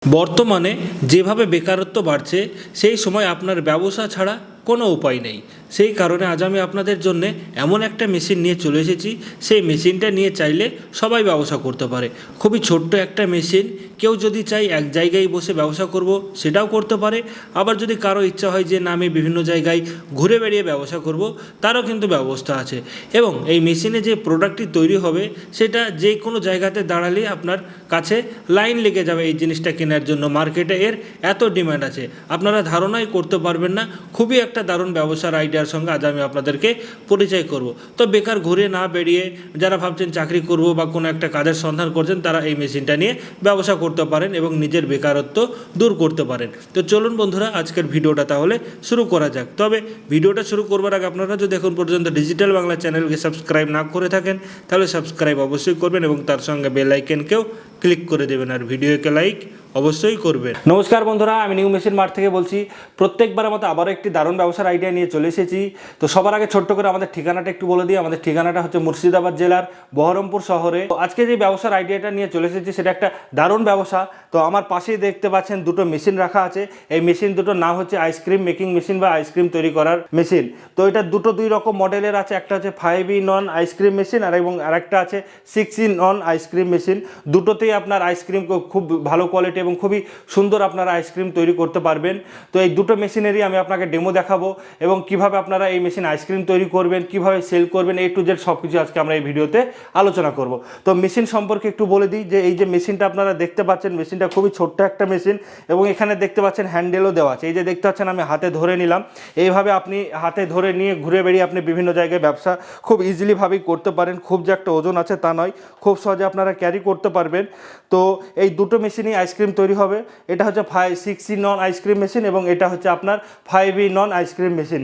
বর্তমানে যেভাবে বেকারত্ব বাড়ছে সেই সময় আপনার ব্যবসা ছাড়া কোনো উপায় নেই। সেই কারণে আজ আমি আপনাদের জন্য এমন একটা মেশিন নিয়ে চলে এসেছি। সেই মেশিনটা নিয়ে চাইলে সবাই ব্যবসা করতে পারে। খুবই ছোট্ট একটা মেশিন, কেউ যদি চাই এক জায়গায় বসে ব্যবসা করব সেটাও করতে পারে। আবার যদি কারো ইচ্ছা হয় যে না আমি বিভিন্ন জায়গায় ঘুরে বেড়িয়ে ব্যবসা করব, তারও কিন্তু ব্যবস্থা আছে। এবং এই মেশিনে যে প্রোডাক্টটি তৈরি হবে সেটা যে কোনো জায়গাতে দাঁড়ালেই আপনার কাছে লাইন লেগে যাবে এই জিনিসটা কেনার জন্য। মার্কেটে এর এত ডিমান্ড আছে, আপনারা ধারণাই করতে পারবেন না। খুবই একটা দারুণ ব্যবসার আইডিয়ার সঙ্গে আজ আমি আপনাদেরকে পরিচয় করব। তো বেকার ঘুরে না বেরিয়ে যারা ভাবছেন চাকরি করব বা কোনো একটা কাজের সন্ধান করছেন, তারা এই মেশিনটা নিয়ে ব্যবসা করতে পারেন এবং নিজের বেকারত্ব দূর করতে পারেন। তো চলুন বন্ধুরা, আজকের ভিডিওটা তাহলে শুরু করা যাক। তবে ভিডিওটা শুরু করবার আগে আপনারা যদি এখন পর্যন্ত ডিজিটাল বাংলা চ্যানেলকে সাবস্ক্রাইব না করে থাকেন, তাহলে সাবস্ক্রাইব অবশ্যই করবেন এবং তার সঙ্গে বেল আইকনকেও ক্লিক করে দেবেন, আর ভিডিওকে লাইক অবশ্যই করবেন। নমস্কার বন্ধুরা, আমি নিউ মেশিন মার্ট থেকে বলছি। প্রত্যেকবারের মতো আবারও একটি দারুণ ব্যবসার আইডিয়া নিয়ে চলে এসেছি। তো সবার আগে ছোট্ট করে আমাদের ঠিকানাটা একটু বলে দিই। আমাদের ঠিকানাটা হচ্ছে মুর্শিদাবাদ জেলার বহরমপুর শহরে। তো আজকে যে ব্যবসার আইডিয়াটা নিয়ে চলে এসেছি সেটা একটা দারুণ ব্যবসা। তো আমার পাশেই দেখতে পাচ্ছেন দুটো মেশিন রাখা আছে। এই মেশিন দুটোর নাম হচ্ছে আইসক্রিম মেকিং মেশিন বা আইসক্রিম তৈরি করার মেশিন। তো এটা দুই রকম মডেলের আছে। একটা হচ্ছে 5-in-1 আইসক্রিম মেশিন আর একটা আছে 6-in-1 আইসক্রিম মেশিন। দুটোতেই আপনার আইসক্রিম খুব ভালো কোয়ালিটি এবং খুবই সুন্দর আপনারা আইসক্রিম তৈরি করতে পারবেন। তো এই দুটো মেশিনেরই আমি আপনাকে ডেমো দেখাবো এবং কিভাবে আপনারা এই মেশিন আইসক্রিম তৈরি করবেন, কিভাবে সেল করবেন, A to Z সব কিছু আজকে আমরা এই ভিডিওতে আলোচনা করব। তো মেশিন সম্পর্কে একটু বলে দিই যে এই যে মেশিনটা আপনারা দেখতে পাচ্ছেন, মেশিনটা খুবই ছোট্ট একটা মেশিন এবং এখানে দেখতে পাচ্ছেন হ্যান্ডেলও দেওয়া আছে। এই যে দেখতে পাচ্ছেন আমি হাতে ধরে নিলাম। এইভাবে আপনি হাতে ধরে নিয়ে ঘুরে বেরিয়ে আপনি বিভিন্ন জায়গায় ব্যবসা খুব ইজিলিভাবেই করতে পারেন। খুব যে একটা ওজন আছে তা নয়, খুব সহজে আপনারা ক্যারি করতে পারবেন। তো এই দুটো মেশিনই আইসক্রিম তৈরি হবে। এটা হচ্ছে 6-in-1 আইসক্রিম মেশিন এবং এটা হচ্ছে আপনার 5-in-1 আইসক্রিম মেশিন।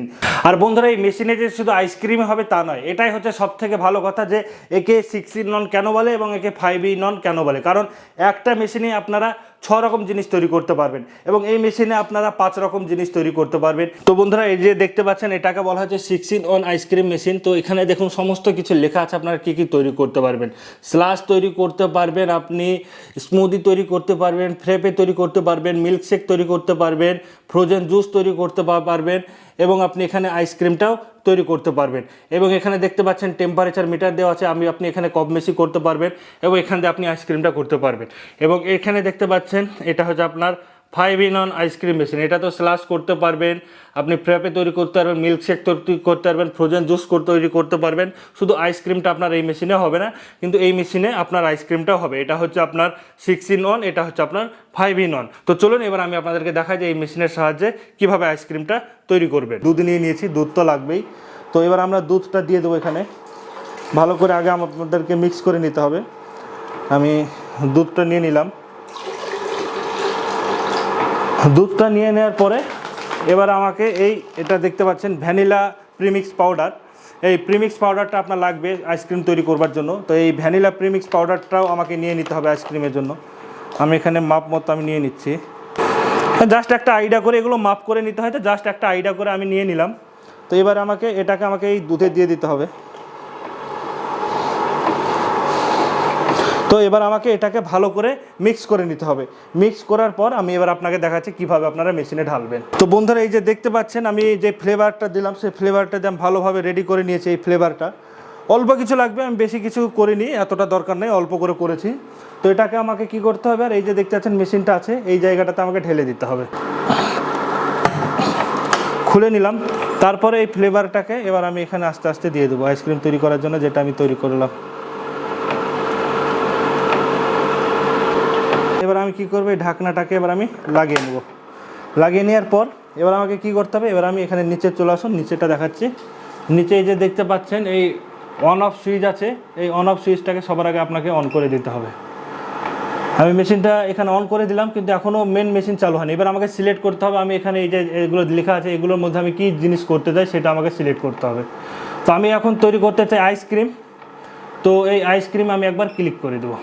আর বন্ধুরা, এই মেশিনে যে শুধু আইসক্রিম হবে তা নয়, এটাই হচ্ছে সব থেকে ভালো কথা যে একে 6-in-1 কেন বলে এবং একে 5-in-1 কেন বলে। কারণ একটা মেশিনে আপনারা 6 রকম জিনিস তৈরি করতে পারবেন এবং এই মেশিনে আপনারা 5 রকম জিনিস তৈরি করতে পারবেন। তো বন্ধুরা, এই যে দেখতে পাচ্ছেন এটাকে বলা হচ্ছে 6-in-1 আইসক্রিম মেশিন। তো এখানে দেখুন সমস্ত কিছু লেখা আছে আপনারা কী কী তৈরি করতে পারবেন। স্লাশ তৈরি করতে পারবেন, আপনি স্মুদি তৈরি করতে পারবেন, ফ্রেপে তৈরি করতে পারবেন, মিল্কশেক তৈরি করতে পারবেন, ফ্রোজেন জুস তৈরি করতে পারবেন এবং আপনি এখানে আইসক্রিমটাও তৈরি করতে পারবেন। এবং এখানে দেখতে পাচ্ছেন টেম্পারেচার মিটার দেওয়া আছে। আপনি এখানে কম বেশি করতে পারবেন এবং এখান থেকে আপনি আইসক্রিমটা করতে পারবেন। এবং এখানে দেখতে পাচ্ছেন এটা হচ্ছে আপনার 5-in-1 আইসক্রিম মেশিন। এটা তো স্লাশ করতে পারবেন, আপনি ফ্র্যাপে তৈরি করতে পারবেন, মিল্কশেক তৈরি করতে পারবেন, ফ্রোজেন জুস তৈরি করতে পারবেন। শুধু আইসক্রিমটা আপনার এই মেশিনে হবে না, কিন্তু এই মেশিনে আপনার আইসক্রিমটাও হবে। এটা হচ্ছে আপনার 6-in-1, এটা হচ্ছে আপনার 5-in-1। তো চলুন এবার আমি আপনাদেরকে দেখাই যে এই মেশিনের সাহায্যে কীভাবে আইসক্রিমটা তৈরি করবেন। দুধ নিয়ে নিয়েছি, দুধ তো লাগবেই। তো এবার আমরা দুধটা দিয়ে দেবো এখানে। ভালো করে আগে আমাদেরকে মিক্স করে নিতে হবে। আমি দুধটা নিয়ে নিলাম। দুধটা নিয়ে নেওয়ার পরে এবার আমাকে এটা দেখতে পাচ্ছেন ভ্যানিলা প্রিমিক্স পাউডার। এই প্রিমিক্স পাউডারটা আপনার লাগবে আইসক্রিম তৈরি করবার জন্য। তো এই ভ্যানিলা প্রিমিক্স পাউডারটাও আমাকে নিয়ে নিতে হবে আইসক্রিমের জন্য। আমি এখানে মাপ মতো আমি নিয়ে নিচ্ছি। জাস্ট একটা আইডিয়া করে, এগুলো মাপ করে নিতে হয়, তো জাস্ট একটা আইডিয়া করে আমি নিয়ে নিলাম। তো এবার এটাকে আমাকে এই দুধে দিয়ে দিতে হবে। তো এবার আমাকে এটাকে ভালো করে মিক্স করে নিতে হবে। মিক্স করার পর আমি এবার আপনাকে দেখাচ্ছি কীভাবে আপনারা মেশিনে ঢালবেন। তো বন্ধুরা, এই যে দেখতে পাচ্ছেন আমি যে ফ্লেভারটা দিলাম, সেই ফ্লেভারটা দিয়ে আমি ভালোভাবে রেডি করে নিয়েছি। এই ফ্লেভারটা অল্প কিছু লাগবে, আমি বেশি কিছু করিনি, এতটা দরকার নেই, অল্প করে করেছি। তো এটাকে আমাকে কি করতে হবে, আর এই যে দেখতে পাচ্ছেন মেশিনটা আছে, এই জায়গাটাতে আমাকে ঢেলে দিতে হবে। খুলে নিলাম। তারপরে এই ফ্লেভারটাকে এবার আমি এখানে আস্তে আস্তে দিয়ে দেবো আইসক্রিম তৈরি করার জন্য, যেটা আমি তৈরি করলাম। এবার আমি কি করবো, এই ঢাকনাটাকে এবার আমি লাগিয়ে নেব। লাগিয়ে নেওয়ার পর এবার আমাকে কি করতে হবে, এবার আমি এখানে নিচে চলে আসুন। নিচেটা দেখাচ্ছি। নিচে এই যে দেখতে পাচ্ছেন এই অন অফ সুইচ আছে। এই অন অফ সুইচটাকে সবার আগে আপনাকে অন করে দিতে হবে। আমি মেশিনটা এখানে অন করে দিলাম, কিন্তু এখনও মেন মেশিন চালু হয়নি। এবার আমাকে সিলেক্ট করতে হবে আমি এখানে এই যে এগুলো লেখা আছে এগুলোর মধ্যে আমি কী জিনিস করতে চাই সেটা আমাকে সিলেক্ট করতে হবে। তো আমি এখন তৈরি করতে চাই আইসক্রিম। তো এই আইসক্রিম আমি একবার ক্লিক করে দেবো।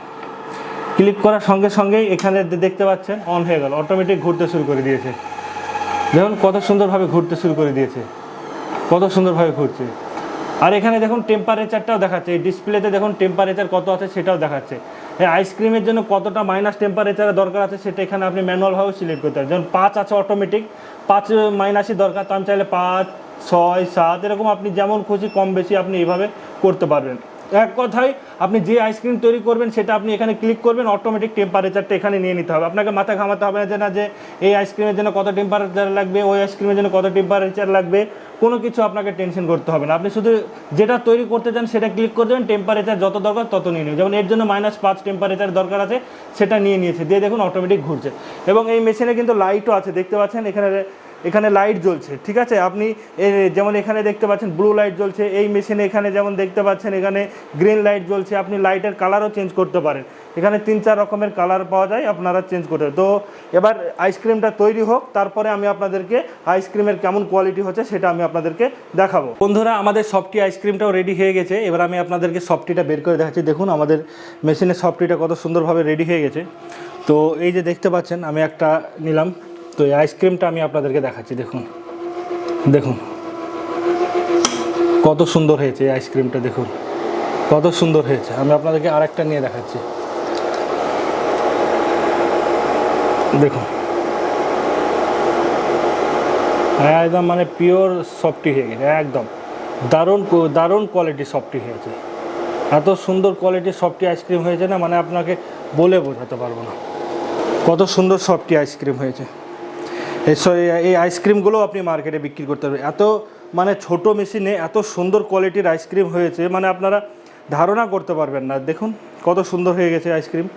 ক্লিক করার সঙ্গে সঙ্গেই এখানে দেখতে পাচ্ছেন অন হয়ে গেল, অটোমেটিক ঘুরতে শুরু করে দিয়েছে। দেখুন কত সুন্দরভাবে ঘুরতে শুরু করে দিয়েছে, কত সুন্দরভাবে ঘুরছে। আর এখানে দেখুন টেম্পারেচারটাও দেখাচ্ছে, এই ডিসপ্লেতে দেখুন টেম্পারেচার কত আছে সেটাও দেখাচ্ছে। এই আইসক্রিমের জন্য কতটা মাইনাস টেম্পারেচারের দরকার আছে সেটা এখানে আপনি ম্যানুয়ালভাবে সিলেক্ট করতে পারেন। যেমন 5 আছে অটোমেটিক, 5 মাইনাসই দরকার, তো আমি চাইলে 5, 6, 7 এরকম আপনি যেমন খুশি কম বেশি আপনি এইভাবে করতে পারবেন। এক কথায় আপনি যে আইসক্রিম তৈরি করবেন সেটা আপনি এখানে ক্লিক করবেন, অটোমেটিক টেম্পারেচারটা এখানে নিয়ে নিতে হবে। আপনাকে মাথা ঘামাতে হবে না যে এই আইসক্রিমের জন্য কত টেম্পারেচার লাগবে, ওই আইসক্রিমের জন্য কত টেম্পারেচার লাগবে, কোনো কিছু আপনাকে টেনশন করতে হবে না। আপনি শুধু যেটা তৈরি করতে চান সেটা ক্লিক করে দেবেন, টেম্পারেচার যত দরকার তত নিয়ে নেবেন। যেমন এর জন্য -5 টেম্পারেচার দরকার আছে, সেটা নিয়ে নিয়েছে, দিয়ে দেখুন অটোমেটিক ঘুরছে। এবং এই মেশিনে কিন্তু লাইটও আছে, দেখতে পাচ্ছেন এখানে লাইট জ্বলছে, ঠিক আছে। আপনি যেমন এখানে দেখতে পাচ্ছেন ব্লু লাইট জ্বলছে, এই মেশিনে এখানে যেমন দেখতে পাচ্ছেন এখানে গ্রিন লাইট জ্বলছে। আপনি লাইটের কালারও চেঞ্জ করতে পারেন, এখানে 3-4 রকমের কালার পাওয়া যায়, আপনারা চেঞ্জ করতে। তো এবার আইসক্রিমটা তৈরি হোক, তারপরে আমি আপনাদেরকে আইসক্রিমের কেমন কোয়ালিটি হচ্ছে সেটা আমি আপনাদেরকে দেখাবো। বন্ধুরা, আমাদের সফটি আইসক্রিমটাও রেডি হয়ে গেছে। এবার আমি আপনাদেরকে সফটিটা বের করে দেখাচ্ছি। দেখুন আমাদের মেশিনের সফটিটা কত সুন্দরভাবে রেডি হয়ে গেছে। তো এই যে দেখতে পাচ্ছেন আমি একটা নিলাম, তো এই আইসক্রিমটা আমি আপনাদেরকে দেখাচ্ছি। দেখুন দেখুন কত সুন্দর হয়েছে এই আইসক্রিমটা, দেখুন কত সুন্দর হয়েছে। আমি আপনাদেরকে আরেকটা নিয়ে দেখাচ্ছি, দেখুন একদম মানে পিওর সফটি হয়ে গেছে, একদম দারুণ দারুণ কোয়ালিটি সফটি হয়েছে। এত সুন্দর কোয়ালিটির সফটি আইসক্রিম হয়েছে না, মানে আপনাকে বলে বোঝাতে পারবো না কত সুন্দর সফটি আইসক্রিম হয়েছে। এই আইসক্রিমগুলো আপনি মার্কেটে বিক্রি করতে পারবেন। এত মানে ছোট মেশিনে এত সুন্দর কোয়ালিটির আইসক্রিম হয়েছে, মানে আপনারা ধারণা করতে পারবেন না। দেখুন কত সুন্দর হয়ে গেছে আইসক্রিম,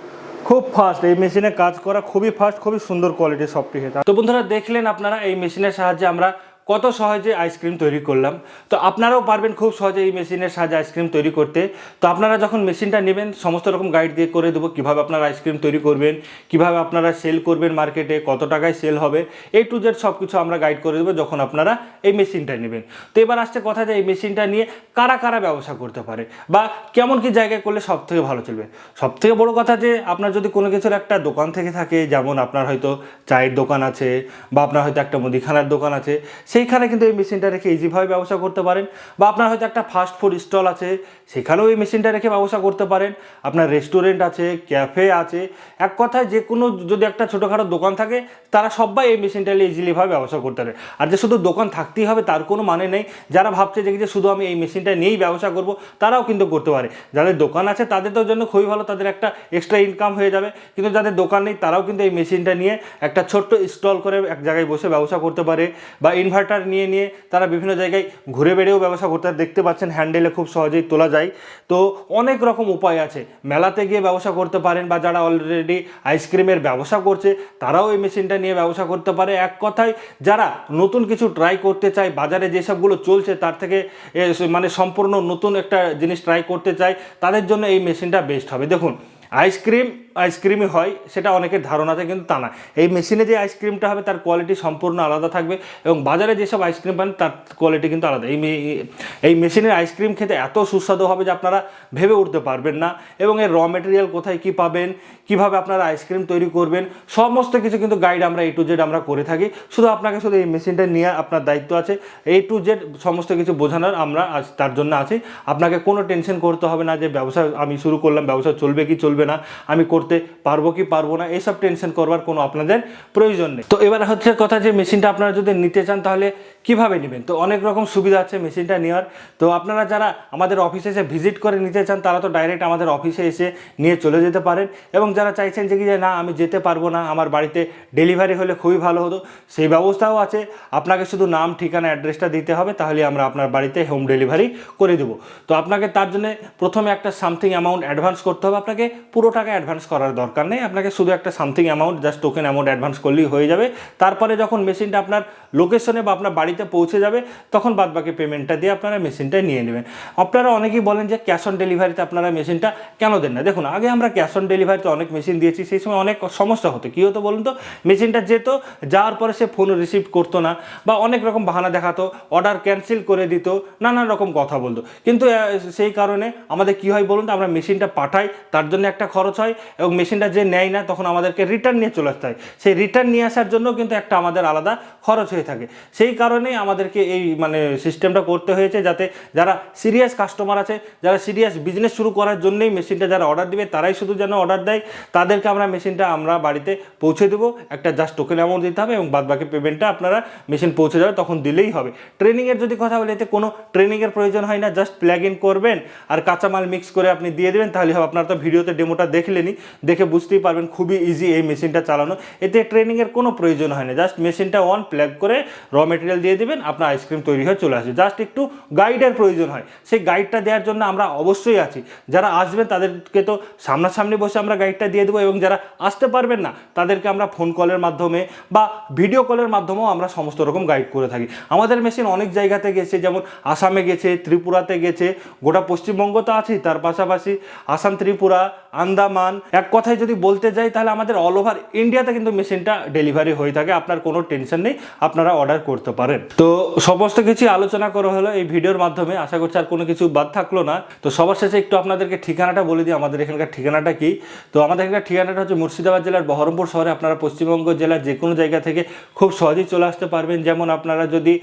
খুব ফাস্ট এই মেশিনে কাজ করা, খুবই ফাস্ট, খুবই সুন্দর কোয়ালিটির সফটি হয়েছে। তো বন্ধুরা, দেখলেন আপনারা এই মেশিনের সাহায্যে আমরা কত সহজে আইসক্রিম তৈরি করলাম। তো আপনারাও পারবেন খুব সহজে এই মেশিনের সাহায্যে আইসক্রিম তৈরি করতে। তো আপনারা যখন মেশিনটা নেবেন সমস্ত রকম গাইড দিয়ে করে দেবো, কীভাবে আপনারা আইসক্রিম তৈরি করবেন, কীভাবে আপনারা সেল করবেন মার্কেটে, কত টাকায় সেল হবে, A to Z সব কিছু আমরা গাইড করে দেবো যখন আপনারা এই মেশিনটা নেবেন। তো এবার আসছে কথা যে এই মেশিনটা নিয়ে কারা কারা ব্যবসা করতে পারে বা কেমন কি জায়গায় করলে সব থেকে ভালো চলবে। সব থেকে বড়ো কথা যে আপনার যদি কোনো কিছুর একটা দোকান থেকে থাকে, যেমন আপনার হয়তো চায়ের দোকান আছে বা আপনার হয়তো একটা মুদিখানার দোকান আছে, সেইখানে কিন্তু এই মেশিনটা রেখে ইজিভাবে ব্যবসা করতে পারেন। বা আপনার হয়তো একটা ফাস্ট ফুড স্টল আছে, সেখানেও এই মেশিনটা রেখে ব্যবসা করতে পারেন। আপনার রেস্টুরেন্ট আছে, ক্যাফে আছে, এক কথায় যে কোনো যদি একটা ছোটোখাটো দোকান থাকে তারা সবাই এই মেশিনটা নিয়ে ইজিলিভাবে ব্যবসা করতে পারে। আর যে শুধু দোকান থাকতেই হবে তার কোনো মানে নেই। যারা ভাবছে যে শুধু আমি এই মেশিনটা নিয়েই ব্যবসা করব, তারাও কিন্তু করতে পারে। যাদের দোকান আছে তাদের তো জন্য খুবই ভালো, তাদের একটা এক্সট্রা ইনকাম হয়ে যাবে। কিন্তু যাদের দোকান নেই তারাও কিন্তু এই মেশিনটা নিয়ে একটা ছোট্ট স্টল করে এক জায়গায় বসে ব্যবসা করতে পারে, বা ইনভার্টার নিয়ে তারা বিভিন্ন জায়গায় ঘুরে বেড়েও ব্যবসা করতে পারে। দেখতে পাচ্ছেন হ্যান্ডেলে খুব সহজেই তোলা যায়। তো অনেক রকম উপায় আছে, মেলাতে গিয়ে ব্যবসা করতে পারেন, বা যারা অলরেডি আইসক্রিমের ব্যবসা করছে তারাও এই মেশিনটা নিয়ে ব্যবসা করতে পারে। এক কথায় যারা নতুন কিছু ট্রাই করতে চায়, বাজারে যেসবগুলো চলছে তার থেকে মানে সম্পূর্ণ নতুন একটা জিনিস ট্রাই করতে চায়, তাদের জন্য এই মেশিনটা বেস্ট হবে। দেখুন আইসক্রিমই হয় সেটা অনেকের ধারণা আছে, কিন্তু তা না। এই মেশিনে যে আইসক্রিমটা হবে তার কোয়ালিটি সম্পূর্ণ আলাদা থাকবে, এবং বাজারে যেসব আইসক্রিম পান তার কোয়ালিটি কিন্তু আলাদা। এই মেশিনের আইসক্রিম খেতে এত সুস্বাদু হবে যে আপনারা ভেবে উঠতে পারবেন না। এবং এর র মেটেরিয়াল কোথায় কী পাবেন, কীভাবে আপনারা আইসক্রিম তৈরি করবেন, সমস্ত কিছু কিন্তু গাইড আমরা A to Z আমরা করে থাকি। শুধু আপনাকে শুধু এই মেশিনটা নিয়ে আপনার দায়িত্ব আছে, A to Z সমস্ত কিছু বোঝানোর আমরা তার জন্য আছি। আপনাকে কোনো টেনশন করতে হবে না যে ব্যবসা আমি শুরু করলাম, ব্যবসা চলবে কি চলবে না, আমি করতে পারবো কি পারবো না, এইসব টেনশন করবার কোনো আপনাদের প্রয়োজন নেই। তো এবার হচ্ছে কথা যে মেশিনটা আপনারা যদি নিতে চান তাহলে কিভাবে নেবেন। তো অনেক রকম সুবিধা আছে মেশিনটা নেওয়ার। তো আপনারা যারা আমাদের অফিসে এসে ভিজিট করে নিতে চান তারা তো ডাইরেক্ট আমাদের অফিসে এসে নিয়ে চলে যেতে পারেন। এবং যারা চাইছেন যে না আমি যেতে পারবো না, আমার বাড়িতে ডেলিভারি হলে খুবই ভালো হতো, সেই ব্যবস্থাও আছে। আপনাকে শুধু নাম, ঠিকানা, অ্যাড্রেসটা দিতে হবে, তাহলে আমরা আপনার বাড়িতে হোম ডেলিভারি করে দেবো। তো আপনাকে তার জন্য প্রথমে একটা সামথিং অ্যামাউন্ট অ্যাডভান্স করতে হবে। আপনাকে পুরো টাকা অ্যাডভান্স করার দরকার নেই, আপনাকে শুধু একটা something amount, just token amount advance করলেই হয়ে যাবে। তারপরে যখন মেশিনটা আপনার লোকেশনে বা আপনার বাড়িতে পৌঁছে যাবে তখন বাদবাকি পেমেন্টটা দিয়ে আপনারা মেশিনটা নিয়ে নেবেন। আপনারা অনেকেই বলেন যে ক্যাশ অন ডেলিভারিতে আপনারা মেশিনটা কেন দেন না। দেখুন, আগে আমরা ক্যাশ অন ডেলিভারিতে অনেক মেশিন দিয়েছি, সেই সময় অনেক সমস্যা হতো। কী হতো বলুন তো, মেশিনটা যেত, যাওয়ার পরে সে ফোন রিসিভ করতো না, বা অনেক রকম বাহানা দেখাতো, অর্ডার ক্যান্সেল করে দিত, নানান রকম কথা বলতো। কিন্তু সেই কারণে আমাদের কী হয় বলুন তো, আমরা মেশিনটা পাঠাই, তার জন্য একটা খরচ হয়, এবং এবং মেশিনটা যে নেয় না তখন আমাদেরকে রিটার্ন নিয়ে চলে আসতে হয়। সেই রিটার্ন নিয়ে আসার জন্য কিন্তু একটা আমাদের আলাদা খরচ হয়ে থাকে। সেই কারণেই আমাদেরকে এই সিস্টেমটা করতে হয়েছে, যাতে যারা সিরিয়াস কাস্টমার আছে, যারা সিরিয়াস বিজনেস শুরু করার জন্যই মেশিনটা যারা অর্ডার দিবে তারাই শুধু যেন অর্ডার দেয়, তাদেরকে মেশিনটা আমরা বাড়িতে পৌঁছে দেবো। একটা জাস্ট টোকেন অ্যামাউন্ট দিতে হবে এবং বাদবাকি পেমেন্টটা আপনারা মেশিন পৌঁছে যাবে তখন দিলেই হবে। ট্রেনিংয়ের যদি কথা বলি, এতে কোনো ট্রেনিংয়ের প্রয়োজন হয় না, জাস্ট প্লাগ ইন করবেন আর কাঁচামাল মিক্স করে আপনি দিয়ে দেবেন, তাহলে হবে। আপনারা তো ভিডিওতে ডেমোটা দেখলেনই, দেখে বুঝতেই পারবেন খুবই ইজি এই মেশিনটা চালানো। এতে ট্রেনিংয়ের কোনো প্রয়োজন হয় না, জাস্ট মেশিনটা অন প্লাগ করে র মেটেরিয়াল দিয়ে দেবেন, আপনার আইসক্রিম তৈরি হয়ে চলে আসবে। জাস্ট একটু গাইডের প্রয়োজন হয়, সেই গাইডটা দেওয়ার জন্য আমরা অবশ্যই আছি। যারা আসবেন তাদেরকে তো সামনাসামনি বসে আমরা গাইডটা দিয়ে দেবো, এবং যারা আসতে পারবেন না তাদেরকে আমরা ফোন কলের মাধ্যমে বা ভিডিও কলের মাধ্যমেও আমরা সমস্ত রকম গাইড করে থাকি। আমাদের মেশিন অনেক জায়গাতে গেছে, যেমন আসামে গেছে, ত্রিপুরাতে গেছে, গোটা পশ্চিমবঙ্গ তো আছেই, তার পাশাপাশি আসাম, ত্রিপুরা, আন্দামান, এক কথায় যদি বলতে যাই তাহলে আমাদের অল ওভার ইন্ডিয়াতে কিন্তু মেশিনটা ডেলিভারি হয়ে থাকে। আপনার কোনো টেনশন নেই, আপনারা অর্ডার করতে পারেন। তো সমস্ত কিছু আলোচনা করা হলো এই ভিডিওর মাধ্যমে, আশা করছি আর কোনো কিছু বাদ থাকলো না। তো সবার শেষে একটু আপনাদেরকে ঠিকানাটা বলে দিই, আমাদের এখানকার ঠিকানাটা কি। তো আমাদের এখানকার ঠিকানাটা হচ্ছে মুর্শিদাবাদ জেলার বহরমপুর শহরে। আপনারা পশ্চিমবঙ্গ জেলার যে কোনো জায়গা থেকে খুব সহজেই চলে আসতে পারবেন। যেমন আপনারা যদি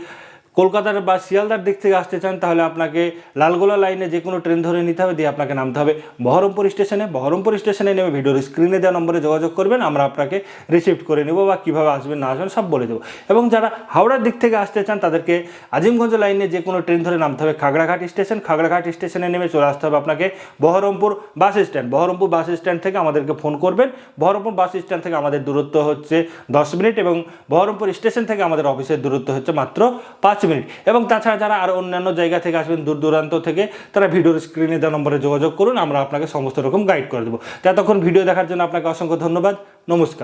কলকাতার বা শিয়ালদার দিক থেকে আসতে চান তাহলে আপনাকে লালগোলা লাইনে যে কোনো ট্রেন ধরে নিতে হবে, দিয়ে আপনাকে নামতে হবে বহরমপুর স্টেশনে। বহরমপুর স্টেশনে নেমে ভিডিওর স্ক্রিনে দেওয়া নম্বরে যোগাযোগ করবেন, আমরা আপনাকে রিসিভ করে নেব বা কীভাবে আসবেন না আসবেন সব বলে দেবো। এবং যারা হাওড়ার দিক থেকে আসতে চান তাদেরকে আজিমগঞ্জ লাইনে যে কোনো ট্রেন ধরে নামতে হবে খাগড়াঘাট স্টেশন। খাগড়াঘাট স্টেশনে নেমে চলে আসতে হবে আপনাকে Baharampur bus stand. Baharampur bus stand থেকে আমাদেরকে ফোন করবেন। বহরমপুর বাস স্ট্যান্ড থেকে আমাদের দূরত্ব হচ্ছে 10 মিনিট এবং বহরমপুর স্টেশন থেকে আমাদের অফিসের দূরত্ব হচ্ছে মাত্র 5 মিনিট। এবং তাছাড়া যারা আর অন্যান্য জায়গা থেকে আসবেন দূর দূরান্ত থেকে, তারা ভিডিওর স্ক্রিনে দেওয়া নম্বরে যোগাযোগ করুন, আমরা আপনাকে সমস্ত রকম গাইড করে দেবো। ততক্ষণ ভিডিও দেখার জন্য আপনাকে অসংখ্য ধন্যবাদ। নমস্কার।